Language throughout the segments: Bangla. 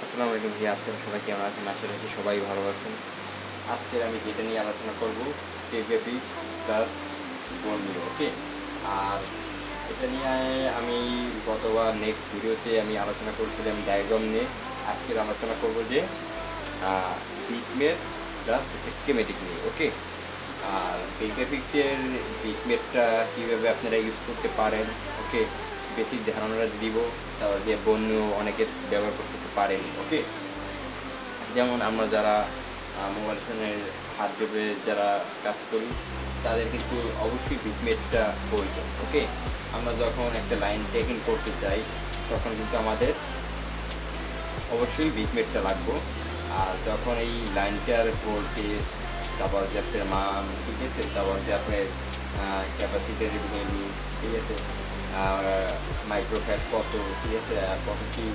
আসসালামু আলাইকুম ভাইয়া, আপনারা সবাই কেমন আছেন? আশা রাখি সবাই ভালো আছেন। আজকে আমি যেটা নিয়ে আলোচনা করব কেভিপি প্লাস বর্ণীয়, ওকে। আর এটা নিয়ে আমি গতবার নেক্সট ভিডিওতে আমি আলোচনা করেছিলাম ডায়াগ্রাম নিয়ে। আজকে আলোচনা করব যে বিটমেট প্লাস স্কিমেটিক নিয়ে, ওকে। আর কেভিপিক্সের বিটমেটটা কীভাবে আপনারা ইউজ করতে পারেন, ওকে, বেসিক ধারণাটা দিব। তারপর যে বর্ণীয় অনেকে ব্যবহার করতে পারেন, ওকে। যেমন আমরা যারা মোবাইল ফোনের হার্ডওয়্যারে যারা কাজ করি তাদের কিন্তু অবশ্যই বিটমেটটা প্রয়োজন, ওকে। আমরা যখন একটা লাইন টেকিং করতে চাই তখন কিন্তু আমাদের অবশ্যই বিটমেটটা লাগবে। আর যখন এই লাইনটার ভোল্টেজ, তারপর যে আপনার মান, ঠিক আছে, তারপর যে আপনার ক্যাপাসিটির ভ্যালু, ঠিক আছে, মাইক্রোফ্যাট কত, ঠিক আছে, আর কত কি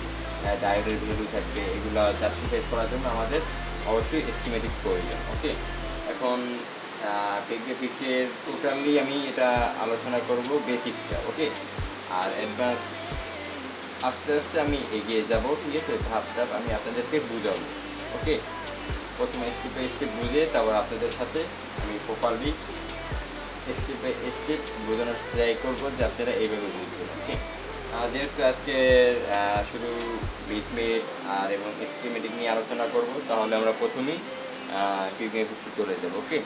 ডায়োডের ভ্যালু থাকবে, এগুলো জাস্টিফাই করার জন্য আমাদের অবশ্যই এস্টিমেটিক প্রয়োজন, ওকে। এখন কেভিপিক্সের টোটালি আমি এটা আলোচনা করব বেসিকটা, ওকে। আর অ্যাডভান্স আস্তে আস্তে আমি এগিয়ে যাব, ঠিক আছে, ধাপ ধাপ আমি আপনাদেরকে বুঝাবো, ওকে। প্রথমে স্টেপ বাই স্টেপ বুঝে তারপর আপনাদের সাথে আমি প্রপারলি স্টেপ বাই স্টেপ বোঝানোর ট্রাই করবো যে আপনারা এইভাবে বুঝবেন, ওকে। যেহেতু আজকে শুধু বিটমেট আর এবং স্কিমেটিক নিয়ে আলোচনা করব, তাহলে আমরা প্রথমেই কেভিপিক্সে চলে যাবো, ওকে।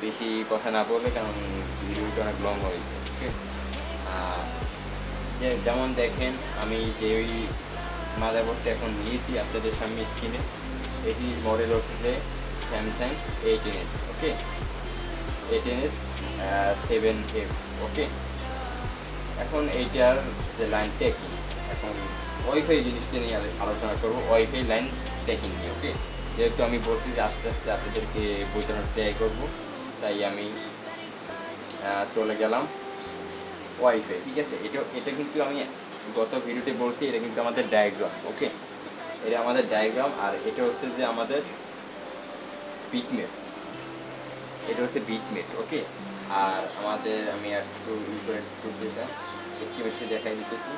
বেশি কথা না বললে, কারণ ভিডিওটা অনেক লং হয়েছে, ওকে। যেমন দেখেন আমি যে ওই মাদারবোর্ডটা এখন নিয়েছি আপনাদের সামনে স্ক্রিনে, এটির মডেল হচ্ছে স্যামসাং A10s, ওকে, A10s 7F, ওকে। এখন এইটার যে লাইন টেকিং, এখন ওয়াইফাই জিনিসটা নিয়ে আলোচনা করবো, ওয়াইফাই লাইন টেকিং নিয়ে, ওকে। যেহেতু আমি বলছি যে আস্তে আস্তে আপনাদেরকে বোঝানোর ট্রাই করবো, তাই আমি চলে গেলাম ওয়াইফাই, ঠিক আছে। এটা কিন্তু আমি গত ভিডিওতে বলছি, এটা কিন্তু আমাদের ডায়াগ্রাম, ওকে। এটা আমাদের ডায়াগ্রাম, আর এটা হচ্ছে যে আমাদের বিটমেট, এটা হচ্ছে বিটমেট, ওকে। আর আমাদের আমি একটু এস্টিমেটটি দেখাই দিতেছি।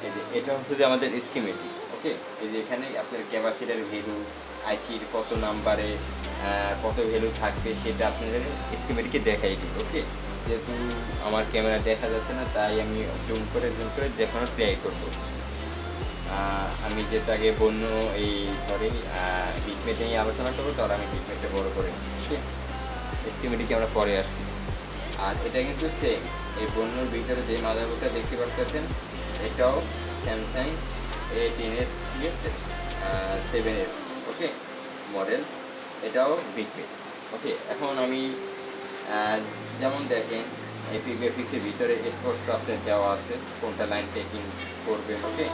এই যে এটা হচ্ছে যে আমাদের এস্টিমেটিক, ওকে। এই যে এখানে আপনার ক্যাপাসিটার ভ্যালু, আইসির কত নাম্বারে কত ভ্যালু থাকবে সেটা আপনাদের এস্টিমেটকে দেখাই দিই, ওকে। যেহেতু আমার ক্যামেরা দেখা যাচ্ছে না, তাই আমি জুম করে দেখানোর ট্রাই করবো। আমি যেটা আগে বন্য এই বিটমেটে নিয়ে আলোচনা করবো, তাহলে আমি বিটমেটটা বড় করে নিচ্ছি, এস্টিমেটিকে আমরা পরে আসছি। আর এটা কিন্তু সেম, এই বন্যর ভিতরে যে মাদারবোর্ডটা দেখতে পাচ্ছেন এটাও স্যামসাং A10s 7F, ওকে, মডেল, এটাও বিটমেট, ওকে। এখন আমি যেমন দেখেন এই কেভিপিক্সের ভিতরে স্পষ্ট আপনার দেওয়া আছে কোনটা লাইন টেকিং করবে, ওকে।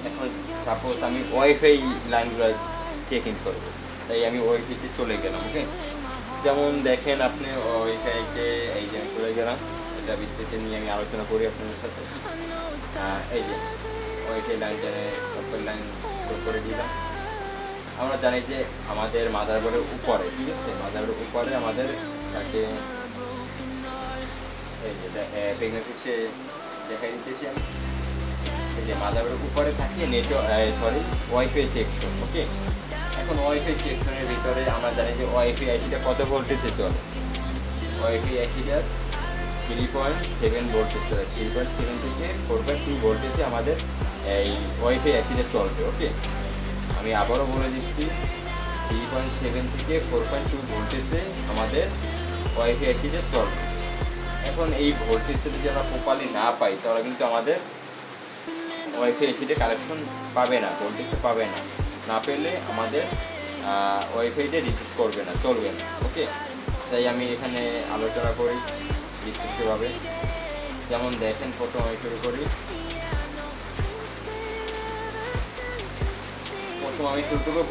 এখন সাপোজ আমি ওয়াইফাই লাইনগুলো চেকিং করবো, তাই আমি ওয়াইফাইতে চলে গেলাম, ওকে। যেমন দেখেন আপনি ওয়াইফাইতে এই যে আমি চলে গেলাম, এটা বিস্তারিত নিয়ে আমি আলোচনা করি আপনাদের সাথে। এই যে ওয়াইফাই লাইনটা লাইন করে দিলাম। আমরা জানি যে আমাদের মাদারবোর্ডের উপরে, ঠিক আছে, মাদারবোর্ডের উপরে আমাদের তাকে এই যে কেভিপিক্সে দেখাই দিতেছি আমি। এই যে মাদারবোর্ডের উপরে থাকে ওয়াইফাই সেকশন, ওকে। এখন ওয়াইফাই সেকশনের ভিতরে আমরা জানি যে ওয়াইফাই আইসিটা কত ভোল্টেজে চলে। ওয়াইফাই আইসিটা 3.7 ভোল্টেজ চলে, 3.7 থেকে 4.2 ভোল্টেজে আমাদের এই ওয়াইফাই আইসিটা চলবে, ওকে। আমি আবারও বলে দিচ্ছি, 3.7 থেকে 4.2 ভোল্টেজে আমাদের ওয়াইফাই আইসিটা চলবে। এখন এই ভোল্টেজটা যদি আমরা প্রপারলি না পাই, তাহলে কিন্তু আমাদের ওয়াইফাই আইসিতে কানেকশন পাবে না, ভোল্টেজটা পাবে না। না পেলে আমাদের ওয়াইফাইটা রিসিভ করবে না, চলবে না, ওকে। তাই আমি এখানে আলোচনা করি বিস্তারিতভাবে। যেমন দেখেন প্রথম আমি শুরু করি,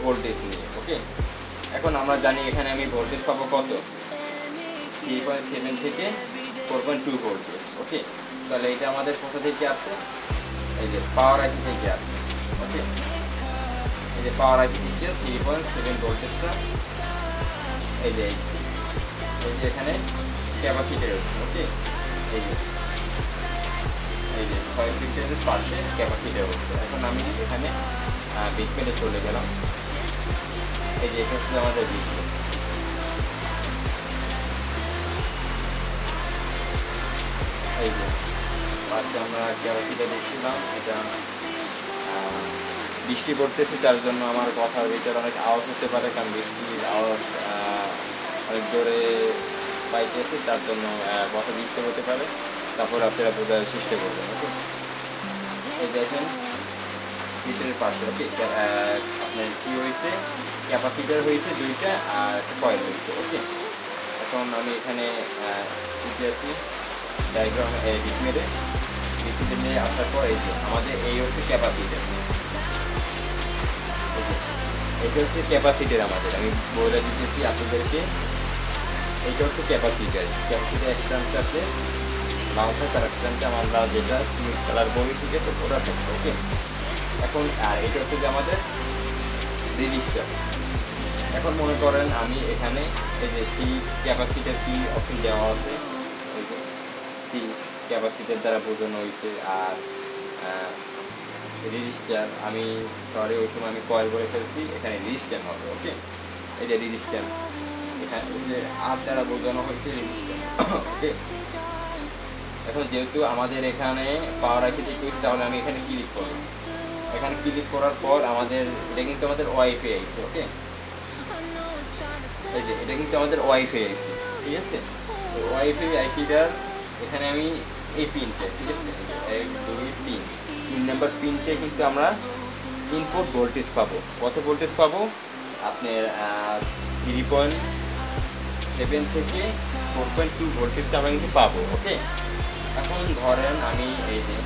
ভোল্টেজ নিয়ে, ওকে। এখন আমরা জানি এখানে আমি ভোল্টেজ পাবো কত, 3.7 থেকে 4.2 ভোল্টেজ, ওকে। তাহলে এটা আমাদের কোথা থেকে আসছে, এই যে পাওয়ার আইসি থেকে আসছে, ওকে। এই যে পাওয়ার আইসি থেকে 3.7 ভোল্টেজটা এই যে এখানে ক্যাপাসিটর, ওকে। এই যে এই যে 6 লিটারের পাশে ক্যাপাসিটার হচ্ছে। এখন আমি এখানে বিটমেলে চলে গেলাম। এই যে এটা হচ্ছে আমাদের বিটমেল। এই যে পাশে আমরা ক্যাপাসিটার দেখছিলাম। এটা বৃষ্টি পড়তেছে, তার জন্য আমার কথার ভিতরে অনেক আওয়াজ হতে পারে, কারণ বৃষ্টির আওয়াজ অনেক জোরে পাইতেছে, তার জন্য কথা ডিস্টার্ব হতে পারে। তারপর আপনারা বোঝার চেষ্টা করবেন। ওকে, এই দেখেন সিটের পাশে ওকে আপনার কী হয়েছে, ক্যাপাসিটার হয়েছে 2টা আর কয়েল হয়েছে। ওকে, এখন আমি এখানে আছি ডায়াগ্রাম বিটমেলে নিয়ে আসার পর এই যে আমাদের এই হচ্ছে ক্যাপাসিটার। এটা হচ্ছে ক্যাপাসিটার আমাদের, আমি বলে দিতেছি আপনাদেরকে। এইটা হচ্ছে ক্যাপাসিটার এক প্রান্তে আছে লাল থাকে, আর এক প্রান্তে আমরা যেটা সিমেন্ট কালার বলি, ঠিক আছে, ওটা থাকছে। ওকে, এখন আর এটা হচ্ছে যে আমাদের রেজিস্টার। এখন মনে করেন আমি এখানে এই যে সি ক্যাপাসিটার কি অপশন দেওয়া আছে, ওই যে সি ক্যাপাসিটার দ্বারা বোঝানো হয়েছে। আর রেজিস্টার আমি সরি ওই সময় আমি কয়েল বলে ফেলছি, এখানে রেজিস্ট্যান্স হবে। ওকে, এই যে রেজিস্ট্যান্স এখানে যে আর দ্বারা বোঝানো হয়েছে রেজিস্ট্যান্স। ওকে, এখন যেহেতু আমাদের এখানে পাওয়ার আইসি হয়েছে, তাহলে আমি এখানে ক্লিক করলাম। এখানে ক্লিক করার পর আমাদের এটা কিন্তু আমাদের ওয়াইফাই আইসি। ওকে, এই যে এটা কিন্তু আমাদের ওয়াইফাই আইসি, ঠিক আছে। তো ওয়াইফাই আইসিটার এখানে আমি এই পিনটা, ঠিক আছে, 1 2 3 নাম্বার পিনতে কিন্তু আমরা ইনপুট ভোল্টেজ পাবো। কত ভোল্টেজ পাবো? আপনার 3.7 থেকে 4.2 ভোল্টেজটা আমরা কিন্তু পাবো। ওকে, এখন ধরেন আমি এই যে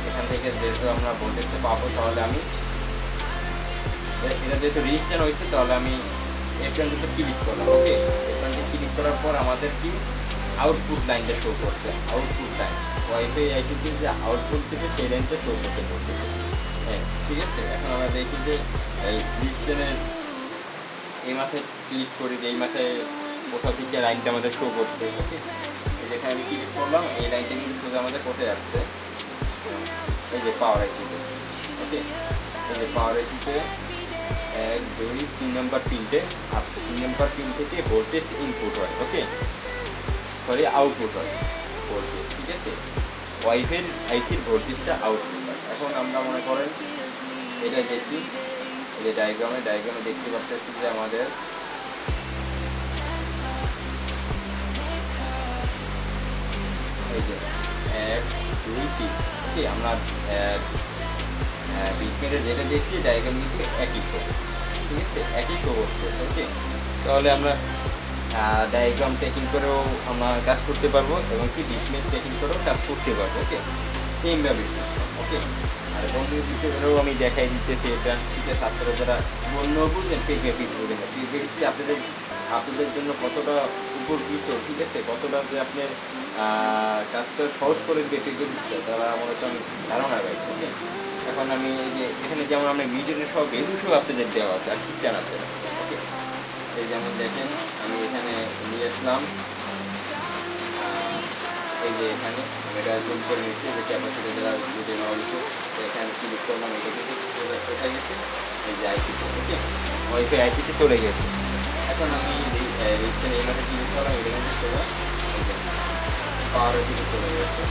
এখান থেকে যেহেতু আমরা ভোল্টেজটা পাবো, তাহলে আমি এটা যেহেতু রেজিস্ট্যান্স হয়েছে, তাহলে আমি এখানে ক্লিক করলাম। ওকে, এখানে ক্লিক করার পর আমাদের কি আউটপুট লাইনটা শো করছে, আউটপুট লাইন ওয়াইফাই আইসিতে যে আউটপুট থেকে সেই লাইনটা শো করতে বলছে। হ্যাঁ, ঠিক আছে। এখন আমরা দেখি যে এই রেজিস্ট্যান্সের এই মাথায় ক্লিক করি, যে এই মাথায় কোথাও থেকে লাইনটা আমাদের শো করছে। ওকে, যেখানে আমি ক্লিক করলাম, এই লাইনটা কিন্তু শুধু আমাদের কোথায় যাচ্ছে, এই যে পাওয়ার আইসিতে। ওকে, এই যে পাওয়ার আইসিতে 1 2 3 নাম্বার পিনতে, আর 3 নাম্বার পিন থেকে ভোল্টেজ ইনপুট হয়। ওকে, সরি আউটপুট হয় ভোল্টেজ, ঠিক আছে। ওয়াইফাই আইসির ভোল্টেজটা আউটপুট হয়। এখন আমরা মনে করেন এটা দেখি, এই যে ডায়াগ্রামে দেখতে পাচ্ছি যে আমাদের এই যে 1 2 3, ওকে, আমরা বিটমেলের যেটা দেখছি ডায়াগ্রাম কিন্তু একই শো, ঠিক আছে, একই শো করছে। ওকে, তাহলে আমরা ডায়াগ্রাম চেকিং করেও আমরা কাজ করতে পারবো, এবং কি বিটমেল চেকিং করেও কাজ করতে পারবো। ওকে, সেমভাবে। ওকে, আর বন্ধুদের ভিতরেও আমি দেখাই দিতেছি এটা, ঠিক আছে। আপনারা যারা অন্য বুঝলেন পেপিস বুঝলেন, পেপিসি আপনাদের জন্য কতটা উপকৃত, ঠিক আছে, কতটা যে আপনার কাজটা সহজ করে দিবে পেপিসটা, তারা মনে হচ্ছে আমি ধারণা রাখি। ওকে, এখন আমি এই যে এখানে যেমন আমরা মিডিয়ার সব ভ্যালু সব আপনাদের দেওয়া আছে, আর ঠিক জানাতে। ওকে, এই যেমন দেখেন আমি এখানে নিয়ে আসলাম, এই যে এখানে আমি এটা জুম করে নিচ্ছি, যে ক্যাপাসিটি যারা ভিডিও নেওয়া হয়েছে, তো এখানে ক্লিক করলাম, এটা কিন্তু কোথায় গেছে, এই যে আইসিতে। ওকে, ওয়াইফাই আইসিতে চলে গেছে। এখন আমি রিক্সের এই মাঠে ক্লিক করলাম, এটা কিন্তু চলে পাওয়ার আইসিতে চলে গেছে।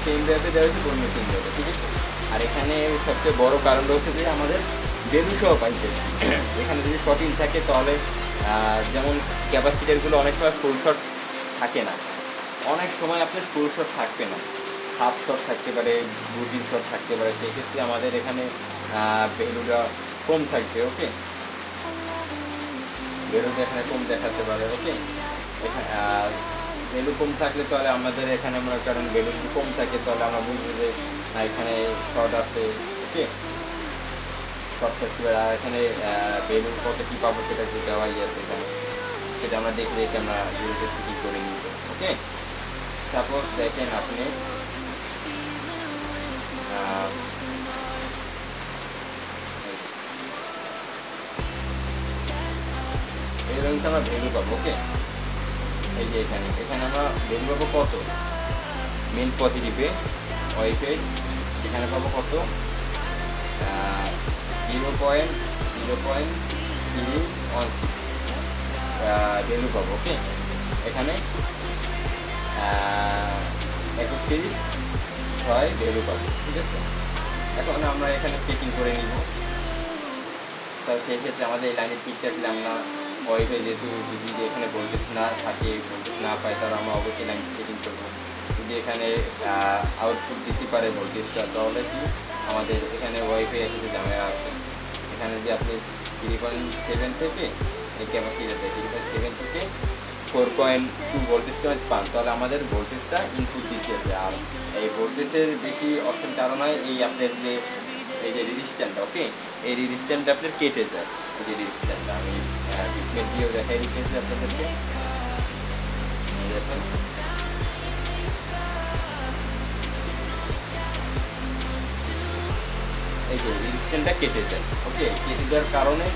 সেমভাবে দেওয়া হচ্ছে, অন্য সেমভাবে, ঠিক আছে। আর এখানে সবচেয়ে বড় কারণটা হচ্ছে যে আমাদের ভ্যালু সহ পাইছে। এখানে যদি শর্টিং থাকে, তাহলে যেমন ক্যাপাসিটারগুলো অনেক সময় ফুল শর্ট থাকে না, অনেক সময় আপনার ফুল শর্ট থাকবে না, হাফ শর্ট থাকতে পারে, 2-3 শর্ট থাকতে পারে, সেক্ষেত্রে আমাদের এখানে ভ্যালুটা কম থাকবে। ওকে, ভ্যালুটা এখানে কম দেখাতে পারে। ওকে, ভ্যালু কম থাকলে তাহলে আমাদের এখানে মনে করেন ভ্যালু যদি কম থাকে, তাহলে আমরা বুঝবো যে এখানে শর্ট আছে। ওকে, শর্ট থাকতে পারে। আর এখানে ভ্যালু কত কী পাবো সেটা যে দেওয়াই আছে এখানে, সেটা আমরা দেখে আমরা ভিডিওতে কি করে নিব। ওকে, সাপোজ দেখেন আপনি এর মধ্যে আমরা ভ্যালু পাবো। ওকে, এই যে এখানে আমরা ভ্যালু পাবো কত, মেন পজিটিভে ওয়াইফাই এখানে পাবো কত 0.0.316 ভ্যালু পাবো। ওকে, এখানে 31.6 ভ্যালু পাবো। ঠিক আছে, এখন আমরা এখানে চেকিং করে নিব। তো সেই ক্ষেত্রে আমাদের এই লাইনের পিকটা ছিল আমরা ওয়াইফাই যেহেতু যদি এখানে ভোল্টেজ না থাকে, ভোল্টেজ না পাই, তাহলে আমরা অবশ্যই লাইন চেকিং করবো। যদি এখানে আউটপুট দিতে পারে ভোল্টেজটা, তাহলে কি আমাদের এখানে ওয়াইফাই এসে ঝামেলা আছে। এখানে যে আপনি 3.7 থেকে এই ক্যাপাসিটারটা 3.7 থেকে 4.2 ভোল্টেজটা পান, তাহলে আমাদের ভোল্টেজটা ইনপুট দিতে হবে। আর এই ভোল্টেজের বেশি অপশন কারণ হয় এই আপনার যে এই যে রেজিস্ট্যান্টটা, ওকে, এই রেজিস্ট্যান্টটা আপনার কেটে যায়। এই যে রেজিস্ট্যান্টটা আমি ডিসপ্লে দিয়েও দেখাই দিচ্ছি আপনাদেরকে। দেখুন এই যে রেজিস্ট্যান্টটা কেটে যায়। ওকে, কেটে যাওয়ার কারণে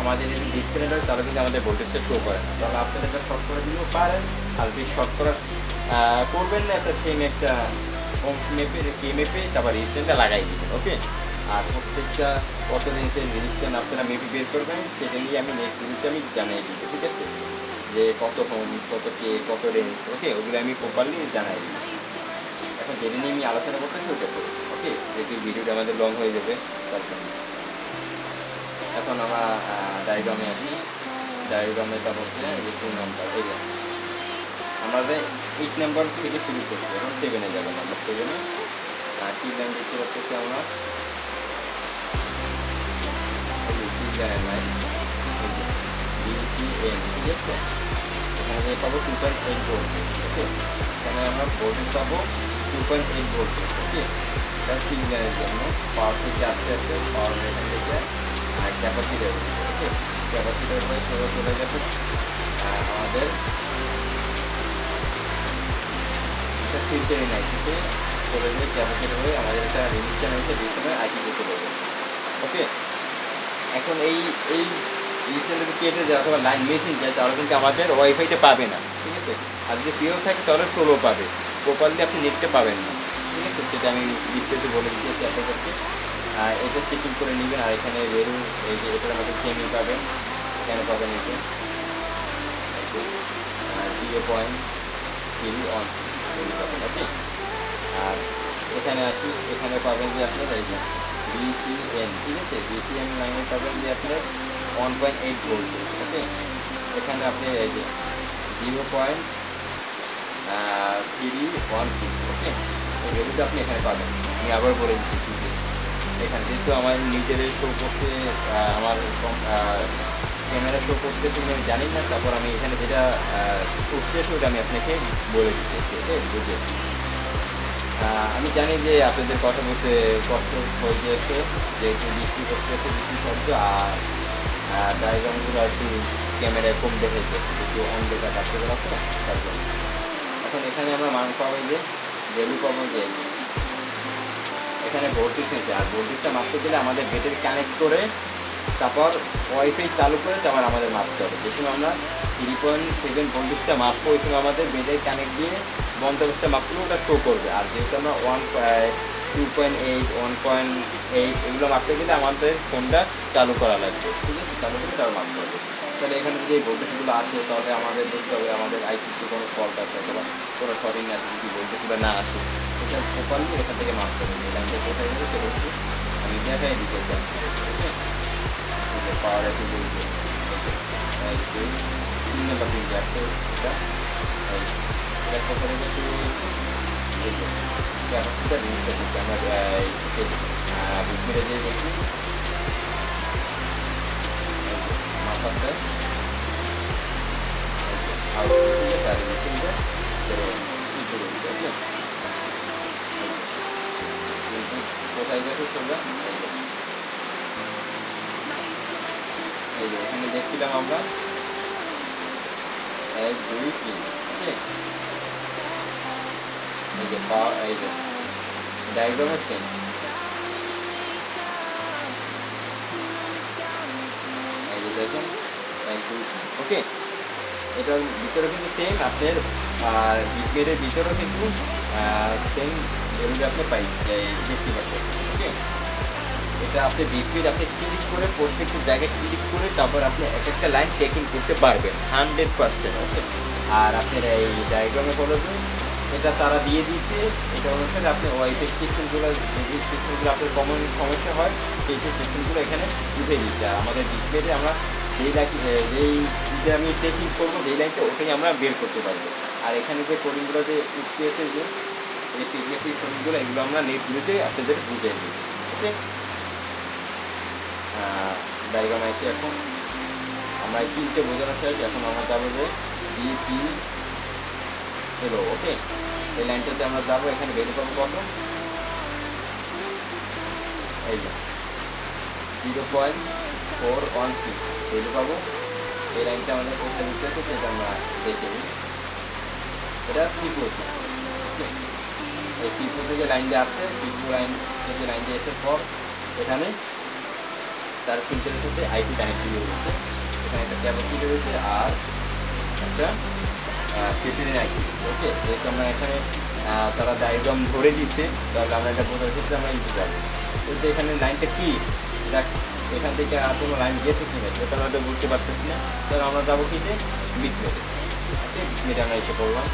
আমাদের যদি ডিসপ্লেটা হয় তাহলে কিন্তু আমাদের ভোল্টেজটা শো করে না। তাহলে আপনারা এটা শর্ট করে দিলেও পারেন, আর যদি শর্ট করা করবেন না, একটা সেম একটা কে মেপে তারপর রেজিস্ট্যান্টটা লাগাই দিবেন। ওকে, আর প্রত্যেকটা কত রেঞ্জের রেজিস্ট্যান্ট আপনারা মেপে বের করবেন, সেটা নিয়ে আমি নেক্সট ভিডিওতে আমি জানিয়ে দিব। ঠিক আছে, যে কত হোম, কত কে, কত রেঞ্জ, ওকে, ওগুলো আমি প্রপারলি জানাই দিব। এখন যেটা নিয়ে আমি আলোচনা করতেছি ওটা করি। ওকে, যেহেতু ভিডিওটা আমাদের লং হয়ে যাবে তার জন্য। এখন আমরা ডায়াগ্রামে আসি। ডায়াগ্রামে তা হচ্ছে যে 2 নাম্বার, এই যে আমাদের 8 নাম্বার থেকে শুরু করছি, এখন 7-এ যাবেন। আমরা 7-এ কি লাইন দেখতে পাচ্ছি আমরা, BCN। ঠিক আছে, এখানে পাবো 2.8 ভোল্ট। ওকে, এখানে আমরা ভোল্টেজ পাবো 2.8 ভোল্ট। ওকে, এটা সিগন্যালের জন্য পাওয়ার থেকে আসতে আসতে পাওয়ার এখান থেকে ক্যাপাসিটার। ওকে, ক্যাপাসিটার হয়ে চলে গেছে আমাদের ফিল্টারিং আইসিতে চলে যাবে। ক্যাপাসিটার হয়ে আমাদের একটা রেজিস্ট্যান্স হয়েছে ডিসপ্লে আইসিতে চলে যাবে। ওকে, এখন এই রেজিস্ট্যান্স যদি কেটে যায় অথবা লাইন মেশিন যায়, তাহলে কিন্তু আমাদের ওয়াইফাইটা পাবে না। ঠিক আছে, আর যদি পিওর থাকে তাহলে স্লো পাবে, প্রপারলি আপনি নেটটা পাবেন না। ঠিক আছে, সেটা আমি ডিসপ্লেতে বলে দিয়েছি আপনাদেরকে। এটা চেকিং করে নেবেন। আর এখানে ভ্যালু এই যে এটার মধ্যে সেমই পাবেন, এখানে পাবেন এতে 0.316 পাবেন। ওকে, আর এখানে আসি, এখানে পাবেন যে আপনার এই যে BCN। ঠিক আছে, BCN লাইনে পাবেন যে আপনার 1.8 ভোল্ট। ওকে, এখানে আপনি এই যে 0.316। ওকে, এই ভ্যালুটা আপনি এখানে পাবেন। আমি আবার বলে দিচ্ছি, এখানে যেহেতু আমার নিজের শো করতে, আমার ক্যামেরা শো করতে আমি জানি না, তারপর আমি এখানে যেটা করতেছি ওটা আমি আপনাকে বলে দিচ্ছি। ওকে, বুঝে আমি জানি যে আপনাদের কথা বলতে কষ্ট হয়ে গিয়েছে, যেহেতু বৃষ্টি করতেছে, বৃষ্টি শব্দ, আর ডায়াগ্রামগুলো একটু ক্যামেরায় কম দেখেছে, একটু অন্ধকার ডাক্তার আছে তার জন্য। এখন এখানে আমরা মান পাবো যে ভ্যালু পাবো যে এখানে ভোল্টেজ নিতে, আর ভোল্টেজটা মাপতে গেলে আমাদের বেডের কানেক্ট করে তারপর ওয়াইফাই চালু করে তারপর আমাদের মাপতে হবে। যে সময় আমরা 3.7 ভোল্টেজটা মাপবো, ওই সময় আমাদের বেডের কানেক্ট দিয়ে বন্ধ অবস্থা মাপলে ওটা শো করবে। আর যেহেতু আমরা 2.8, 1.8 এগুলো মাপতে গেলে আমাদের ফোনটা চালু করা লাগবে। ঠিক আছে, চালু করে তারপর মাপতে হবে। তাহলে এখানে যে ভোল্টেজগুলো আছে তাহলে আমাদের দেখতে হবে আমাদের আইসিতে কোনো ফল্ট আছে অথবা কোনো শর্টিং আছে, যদি ভোল্টেজগুলো না আসে সেটা প্রপারলি এখান থেকে মাপতে হবে। লাইনটা কোথায় যাবে সেটা হচ্ছে আমি দেখাই দিতে চাই। ওকে, পাওয়ার একটু বলছে 3 নাম্বার দিন যাচ্ছে, এটা কোথায় গেছে এই যে ক্যাপাসিটার জিনিসটা দিচ্ছে আমরা বিস্মিরে দিয়ে দেখি মাথাতে কোথায় গেছে সোজা এই যে এখানে দেখছিলাম আমরা 1, 2, 3। ওকে, এই যে পাওয়ার, এই যে ডায়াগ্রামের সেম, এই যে দেখুন 1 2 3 ওকে। এটার ভিতরে কিন্তু সেম আপনার বিটমেটের ভিতরেও কিন্তু সেম ভ্যালুটা আপনি দেখতে পাচ্ছেন ওকে। এটা আপনি বিটমেট আপনি ক্লিক করে প্রত্যেকটা জায়গায় ক্লিক করে তারপর আপনি এক একটা লাইন চেকিং করতে পারবেন 100% ওকে। আর আপনার এই ডায়াগ্রামে বলে যে এটা তারা দিয়ে দিচ্ছে, এটা অনুসারে আপনি ওয়াইফাই সিস্টেমগুলো যে সিস্টেমগুলো আপনার কমন সমস্যা হয় সেই সিস্টেমগুলো এখানে উঠে দিচ্ছে। আর আমাদের বিটমেটে আমরা যেই আমি চেকিং করবো যেই লাইনটা ওটাই আমরা বের করতে পারবো। আর এখানে যে কোডিংগুলো যে উঠতে এসে যে এই পিডিএফ কোডিংগুলো এগুলো আমরা নেটগুলোতে আপনাদের বুঝিয়ে দিই ওকে। ডায়াগ্রাম আছে এখন আমরা এই তিনটে বোঝানো শেষ। এখন আমরা যাবো যে বিপি এলো ওকে। এই লাইনটাতে আমরা যাবো, এখানে ভ্যালু পাবো কত, এই যে 0.416 ভ্যালু পাবো। এই লাইনটা আমাদের কোথায় দিতে আছে সেটা আমরা দেখে নিই। এটা সিপু ওকে। এই সিপু থেকে লাইনটা আসছে, সিপু লাইন থেকে লাইনটা এসে পর এখানে তার ফিল্টারের সাথে আইপি কানেক্টিভ রয়েছে, এখানে একটা ক্যাপাসিটি রয়েছে আর একটা ফিল্টারের আইপি ওকে। যেহেতু আমরা এখানে তারা ডায়াগ্রাম ধরে দিচ্ছে তাহলে আমরা এটা বোঝার ক্ষেত্রে আমরা ইজি যাবো। কিন্তু এখানে লাইনটা কি দেখ, এখান থেকে আর কোনো লাইন গেছে কি না সেটা হয়তো বুঝতে পারতেছি না। তাহলে আমরা যাবো কি যে বিটমেটে ওকে। বিটমেটে আমরা এসে পড়লাম।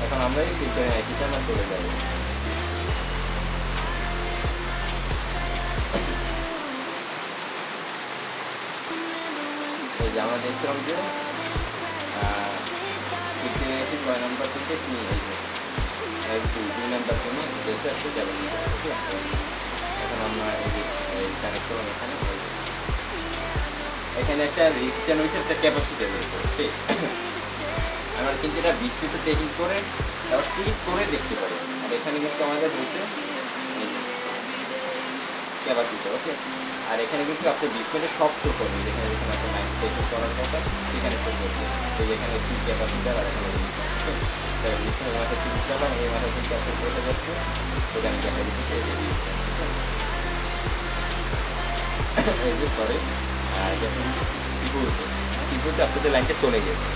এখন আমরা এই ফিল্টারের আইপিতে আমরা চলে যাবো। এই যে আমরা দেখছিলাম যে 6 নাম্বার থেকে 1 2 নাম্বার জন্য দেখতে আসতে যাবে ওকে। এখন আমরা এই কানেক্ট করলাম এখানে, এখানে একটা রেজিস্ট্যান্স হয়েছে, একটা ক্যাপাসিটি রয়েছে ওকে। আমরা কিন্তু এটা বিটমেটে চেকিং করে তারপর ক্লিক করে দেখতে পারি। আর এখানে কিন্তু আমাদের রয়েছে ক্যাপাসিটি ওকে। আর এখানে কিন্তু আপনি বিটমেটে সব শো করবেন, যেখানে যেখানে আপনার লাইন চেকিং করার কথা সেখানে শো করবে। তো এখানে কি ক্যাপাসিটি আর এখানে বিটমেটের মাথা ক্লিক করলাম, এই মাথা কিন্তু আপনি করতে যাচ্ছে সেখানে দেখা দিচ্ছে এই যে সরি যখন কিবোর্ডে আপনাদের লাইনটা চলে গেছে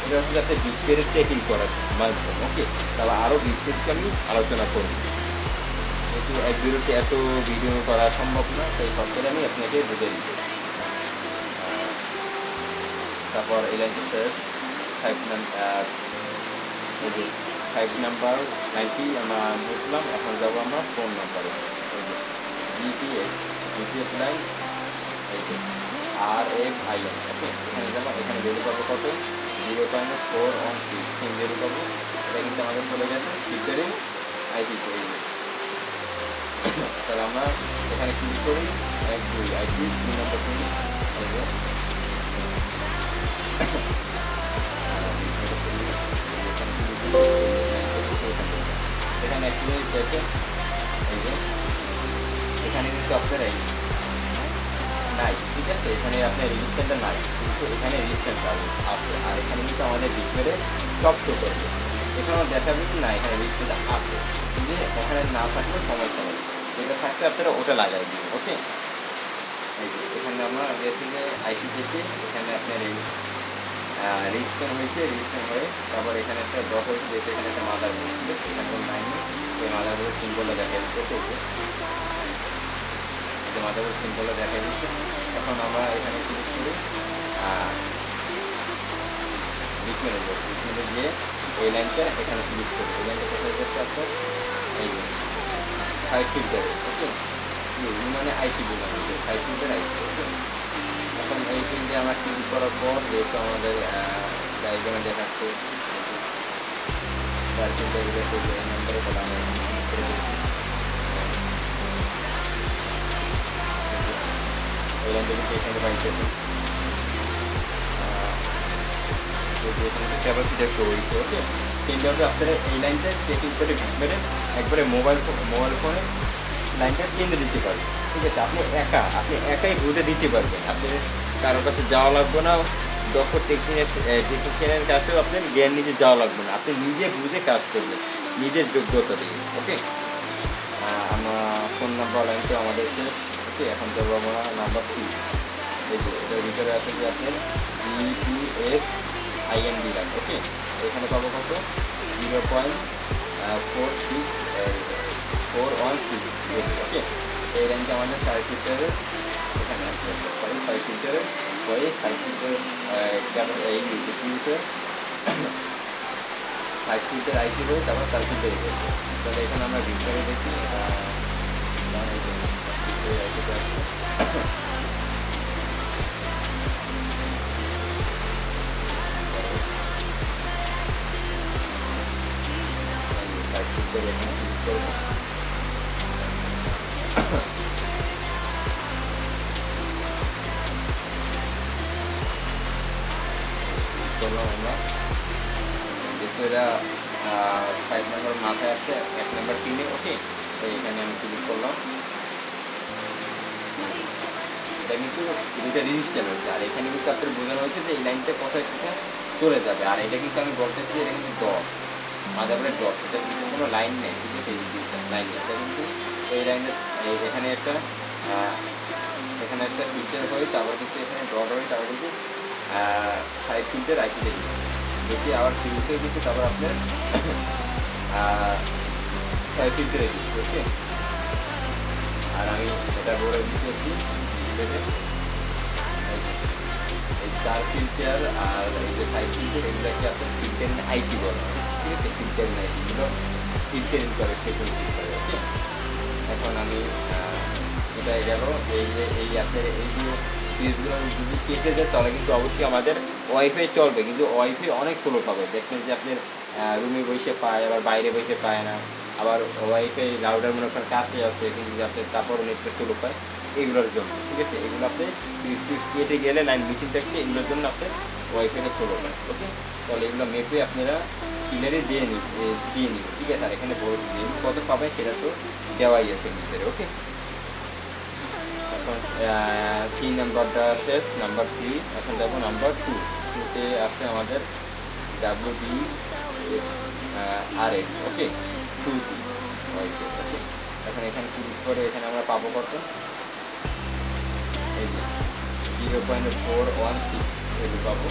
এটা হচ্ছে আপনার বিটমেটের চেকিং করার মাধ্যম ওকে। তাহলে আরও বিটমেটকে আমি আলোচনা করব, যেহেতু এক ভিডিওতে এত ভিডিও করা সম্ভব না সেই সবটাই আমি আপনাকে বুঝে দিতে। তারপর এই লাইনটা শেষ 5 নাম্বার লাইনটি আমরা বুঝলাম। এখন যাবো আমরা ফোন নাম্বারে, জিপিএস লাইন এই যে RFIN ওকে। এখানে যাবো, এখানে ভ্যালু পাবো কত 0.416 সেম ভ্যালু পাবো। এটা কিন্তু আমাদের চলে গেছে ফিল্টারে আইপি। তাহলে আমরা এখানে ক্লিক করি 1 2 আইপি 2 নাম্বার থেকে এখানে অ্যাক্টিভেট দেখেন এই যে এখানে কিন্তু আপনার এই নাই ঠিক আছে। এখানে আপনার রেজিস্ট্যান্সটা নাই কিন্তু এখানে রেজিস্ট্যান্স আছে। আর এখানে কিন্তু আমাদের বিটমেটে সব শো করবে, এখানেও দেখাবে কি না এখানে রেজিস্ট্যান্সটা আছে, কিন্তু ওখানে না থাকলে সমস্যা নেই, যেটা থাকলে আপনারা ওটা লাগাই দিন ওকে। এই যে এখানে আমরা দেখছি যে আইপি থেকে এখানে আপনার এই রেজিস্ট্যান্স হয়েছে, রেজিস্ট্যান্স হয়ে তারপর এখানে একটা ডট হয়েছে, যেহেতু এখানে একটা মাদার বোর্ড ছিল এখানে কোনো নাই নেই, ওই মাদার বোর্ডের সিম্বলটা দেখা যাচ্ছে ওকে। যে মাদার বোর্ড সিম্বলটা দেখা যাচ্ছে। এখন আমরা এখানে ক্লিক করি বিটমেটে গিয়ে এই লাইনটা এখানে ক্লিক করি। এই লাইনটা কোথায় যাচ্ছে আপনার এই সাইড ফিল্টার ওকে, মানে আইপি বললাম সাইড ফিল্টার আইপি ওকে। এখন এই ফিল্ডে আমরা ক্লিক করার পর যেহেতু আমাদের ডায়াগ্রামে দেখাচ্ছে সাইড ফিল্টার রিলেটেড এই নাম্বারে তাহলে আমরা করে দিচ্ছি। এই লাইনটা কিন্তু এখানে পাইছে ক্যাপাসিটি একটু রয়েছে ওকে। সেইভাবে আপনারা এই লাইনটা চেকিং করে বিটমেটে একবারে মোবাইল ফোনে লাইনটা কিনে দিতে পারবেন ঠিক আছে। আপনি একাই বুঝে দিতে পারবেন, আপনি কারোর কাছে যাওয়া লাগবে না, দক্ষ টেকনিশিয়ানের কাছেও আপনার জ্ঞান নিতে যাওয়া লাগবে না, আপনি নিজে বুঝে কাজ করবেন নিজের যোগ্যতা দিয়ে ওকে। আমরা ফোন নাম্বার লাইনটা আমাদের ওকে। এখন যাবো আমরা নাম্বার 3 এই যে এটার ভিতরে আছে যে আপনার B2S IND লাইন। ওকে, এখানে পাবো কত 0.416। ওকে, এই লাইনটা আমাদের 5 ফিল্টারের এখানে আছে 5 ফিল্টারের পরে 5 ফিল্টার এই ফিল্টার 5 ফিল্টার আইসি রয়েছে, তারপর 4 ফিল্টার রয়েছে। তাহলে এখানে আমরা ভিতরে দেখি করলাম আমরা, যেহেতু এটা 5 নম্বর মাথায় আছে 1 নম্বর পিনে। ওকে, তো এখানে আমি ক্লিক করলাম। এটা কিন্তু দুইটা রেজিস্টার হয়েছে, আর এখানে কিন্তু আপনার বোঝানো হয়েছে যে এই লাইনটা কোথায় কোথায় চলে যাবে। আর এটা কিন্তু আমি বলতেছি এটা কিন্তু ডট, মাদারবোর্ডের ডট, এটা কিন্তু কোনো লাইন নেই, কিন্তু লাইন নেই। এটা কিন্তু এই লাইনের এখানে একটা ফিল্টার হয়, তারপর কিন্তু এখানে ডট হয়, তারপর কিন্তু 5 ফিল্টার আইসি দেখি দেখি আবার ফিল্টার কিন্তু তারপর আপনার 5 ফিল্টারে দিচ্ছি। ওকে, আর আমি এটা বলে দিচ্ছি এই 4 ফিল্টার আর এই যে 5 ফিল্টার এগুলোকে আপনার ফিল্টারিং আইসি বলে। ঠিক আছে, ফিল্টারিং আইসি এগুলো ফিল্টারিং করে সেগুলো করে। ওকে, এখন আমি এটা গেল এই যে আপনার এই যে পিসগুলো যদি কেটে যায় তাহলে কিন্তু অবশ্যই আমাদের ওয়াইফাই চলবে, কিন্তু ওয়াইফাই অনেক স্লো পাবে। দেখবেন যে আপনার রুমে বসে পায়, আবার বাইরে বসে পায় না, আবার ওয়াইফাই রাউটার মনে করেন কাছে আছে কিন্তু আপনার তারপরও নেটটা স্লো পায় এগুলোর জন্য। ঠিক আছে, এগুলো আপনি কেটে গেলে লাইন মিসিং থাকছে, এগুলোর জন্য আপনার ওয়াইফাইটা স্লো পায়। ওকে, তাহলে এগুলো মেপে আপনারা ক্লিয়ারে দিয়ে নিন। ঠিক আছে, আর এখানে কত পাবেন সেটা তো দেওয়াই আছে ভিতরে। ওকে, এখন 3 নাম্বারটা আছে নাম্বার 3, এখন দেখো নাম্বার 2তে আছে আমাদের WD-RS। ওকে, 2G। ওকে, এখন এখানে ক্লিক করে এখানে আমরা পাবো কত এই যে 0.416 এগুলো পাবো।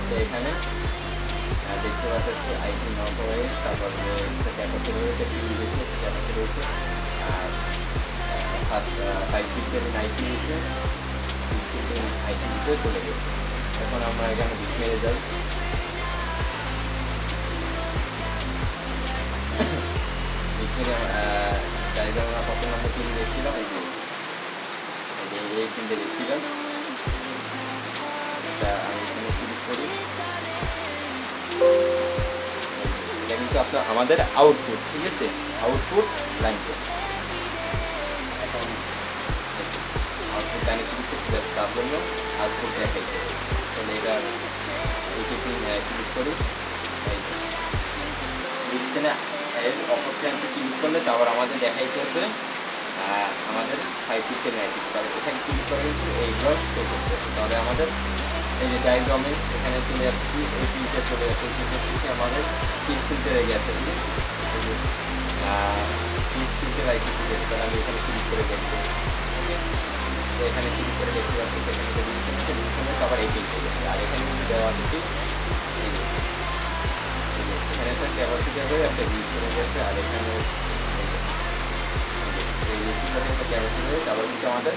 তো এখানে দেখতে পাচ্ছি আইটি নট হয়ে, তারপরে ক্যাপাসিটি রয়েছে, টিভি রয়েছে, ক্যাপাসিটি রয়েছে, আর 5 ফিল্টার আইসি রয়েছে, আইসি ভিতরে চলে গেছে। এখন আমরা এখানে মেরে যাই, ডায়াগ্রাম আমরা কত নম্বর কিনে দেখছিলাম, এই কিনতে দেখছিলাম। এটা আমি এখানে ক্লিক করি, এটা কিন্তু আপনার আমাদের আউটপুট। ঠিক আছে, আউটপুট লাইনটা এখন আউটপুট লাইনে ক্লিক করতে তার জন্য আউটপুট দেখাইছে। তাহলে এটা এইটি ক্লিক করি, এখানে অপশনটি ক্লিক করলে তারপর আমাদের দেখাইতে হবে আমাদের 5 ফিল্টার আইসি। তাহলে এখানে ক্লিক করে কিন্তু এইগুলো শো করতে হবে। তাহলে আমাদের এই যে ডায়াগ্রামে এখানে চলে যাচ্ছি, এই ফিল্টার চলে যাচ্ছে, আমাদের 3 ফিল্টারে গেছে। ঠিক আছে, এই যে 3 ফিল্টার আইসি ঠিক আছে। তাহলে আমি এখানে ক্লিক করে দেখবো। ওকে, তো এখানে ক্লিক করে দেখতে পাচ্ছি এখানে তারপর এই ফিল্টার গেছে। আর এখানে কিন্তু দেওয়া আছে এখানে একটা ক্যাপাসিটি হবে, একটা ইউজ করে গেছে, আর এখানে ক্যাপাসিটি হবে, তারপর কিন্তু আমাদের